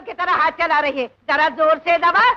की तरह हाथ चला रही है, जरा जोर से दबा।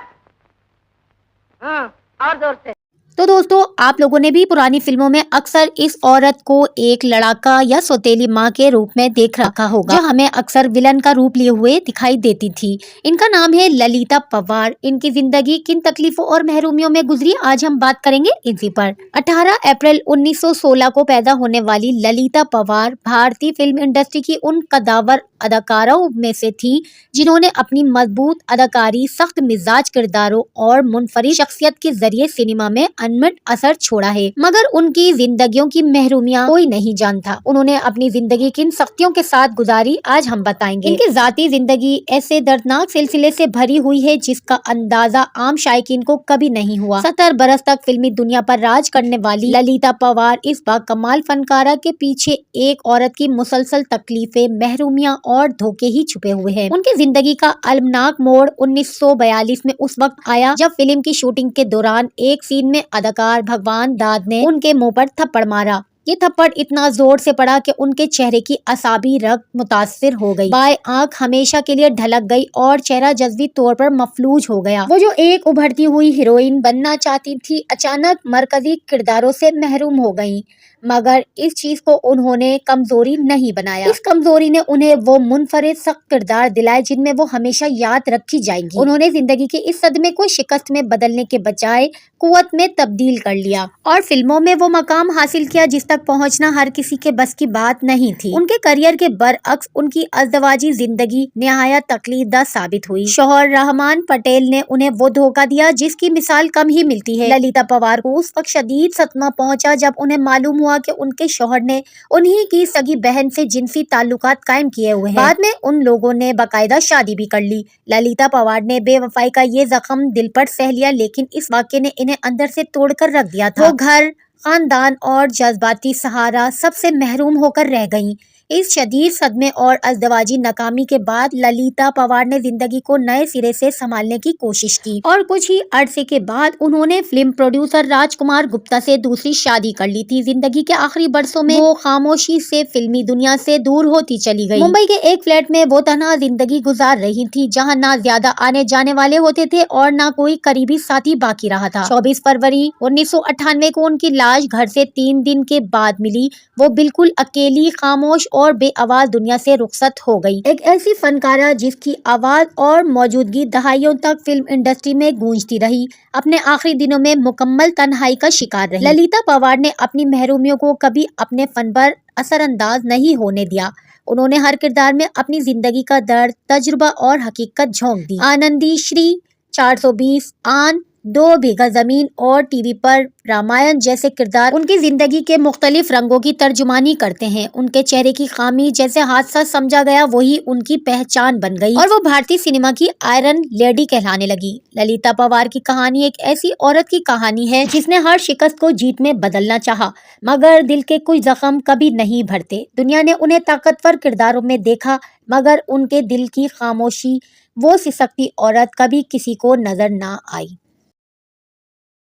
हाँ, और जोर से। तो दोस्तों, आप लोगों ने भी पुरानी फिल्मों में अक्सर इस औरत को एक लड़ाका या सौतेली माँ के रूप में देख रखा होगा, जो हमें अक्सर विलन का रूप लिए हुए दिखाई देती थी। इनका नाम है ललिता पवार। इनकी जिंदगी किन तकलीफों और महरूमियों में गुजरी, आज हम बात करेंगे इसी पर। 18 अप्रैल 1916 को पैदा होने वाली ललिता पवार भारतीय फिल्म इंडस्ट्री की उन कदावर अदाकाराओं में से थी जिन्होंने अपनी मजबूत अदाकारी, सख्त मिजाज किरदारों और मुनफरिद शख्सियत के जरिए सिनेमा में अनमिट असर छोड़ा है। मगर उनकी जिंदगियों की महरूमियां कोई नहीं जानता। उन्होंने अपनी जिंदगी किन सख्तियों के साथ गुजारी, आज हम बताएंगे। इनकी जाती जिंदगी ऐसे दर्दनाक सिलसिले से भरी हुई है जिसका अंदाजा आम शायकीन को कभी नहीं हुआ। 70 बरस तक फिल्मी दुनिया पर राज करने वाली ललिता पवार इस बाकमाल फनकारा के पीछे एक औरत की मुसलसल तकलीफें, महरूमियां और धोखे ही छुपे हुए हैं। उनकी जिंदगी का अलमनाक मोड़ 1942 में उस वक्त आया जब फिल्म की शूटिंग के दौरान एक सीन में अदाकार भगवान दाद ने उनके मुंह पर थप्पड़ मारा। ये थप्पड़ इतना जोर से पड़ा कि उनके चेहरे की असाबी रग मुतासिर हो गई, बाएं आंख हमेशा के लिए ढलक गई और चेहरा जज्बी तौर पर मफलूज हो गया। वो जो एक उभरती हुई हीरोइन बनना चाहती थी, अचानक मरकजी किरदारों से महरूम हो गयी। मगर इस चीज को उन्होंने कमजोरी नहीं बनाया। इस कमजोरी ने उन्हें वो मुनफरिद सख्त किरदार दिलाए जिनमें वो हमेशा याद रखी जाएंगी। उन्होंने जिंदगी के इस सदमे को शिकस्त में बदलने के बजाय कुव्वत में तब्दील कर लिया और फिल्मों में वो मकाम हासिल किया जिस तक पहुंचना हर किसी के बस की बात नहीं थी। उनके करियर के बरअक्स उनकी अज़दवाजी जिंदगी निहायत तकलीफदा साबित हुई। शौहर रहमान पटेल ने उन्हें वो धोखा दिया जिसकी मिसाल कम ही मिलती है। ललिता पवार को उस वक्त शदीद सदमा पहुंचा जब उन्हें मालूम हुआ कि उनके शौहर ने उन्हीं की सगी बहन से जिनसी ताल्लुकात कायम किए हुए हैं। बाद में उन लोगों ने बाकायदा शादी भी कर ली। ललिता पवार ने बेवफाई का ये जख्म दिल पर सह लिया, लेकिन इस वाक़े ने इन्हें अंदर से तोड़कर रख दिया था। वो घर, खानदान और जज्बाती सहारा सबसे महरूम होकर रह गईं। इस शदीद सदमे और अज़दवाजी नाकामी के बाद ललिता पवार ने जिंदगी को नए सिरे से संभालने की कोशिश की और कुछ ही अरसे के बाद उन्होंने फिल्म प्रोड्यूसर राजकुमार गुप्ता से दूसरी शादी कर ली थी। जिंदगी के आखिरी बरसों में वो खामोशी से फिल्मी दुनिया से दूर होती चली गई। मुंबई के एक फ्लैट में वो तन्हा जिंदगी गुजार रही थी, जहाँ ना ज्यादा आने जाने वाले होते थे और ना कोई करीबी साथी बाकी रहा था। 24 फरवरी 1998 को उनकी लाश घर से 3 दिन के बाद मिली। वो बिल्कुल अकेली, खामोश और बेआवाज दुनिया से रुखसत हो गई। एक ऐसी फनकारा जिसकी आवाज और मौजूदगी दहाइयों तक फिल्म इंडस्ट्री में गूंजती रही, अपने आखिरी दिनों में मुकम्मल तन्हाई का शिकार रही। ललिता पवार ने अपनी महरूमियों को कभी अपने फन पर असरअंदाज नहीं होने दिया। उन्होंने हर किरदार में अपनी जिंदगी का दर्द, तजुर्बा और हकीकत झोंक दी। आनंदी, श्री 420, आन, 2 बीघा जमीन और टीवी पर रामायण जैसे किरदार उनकी जिंदगी के मुख्तलिफ रंगों की तर्जुमानी करते हैं। उनके चेहरे की खामी जैसे हादसा समझा गया वही उनकी पहचान बन गई और वो भारतीय सिनेमा की आयरन लेडी कहलाने लगी। ललिता पवार की कहानी एक ऐसी औरत की कहानी है जिसने हर शिकस्त को जीत में बदलना चाहा, मगर दिल के कुछ जख्म कभी नहीं भरते। दुनिया ने उन्हें ताकतवर किरदारों में देखा, मगर उनके दिल की खामोशी, वो सिसकती औरत कभी किसी को नजर ना आई।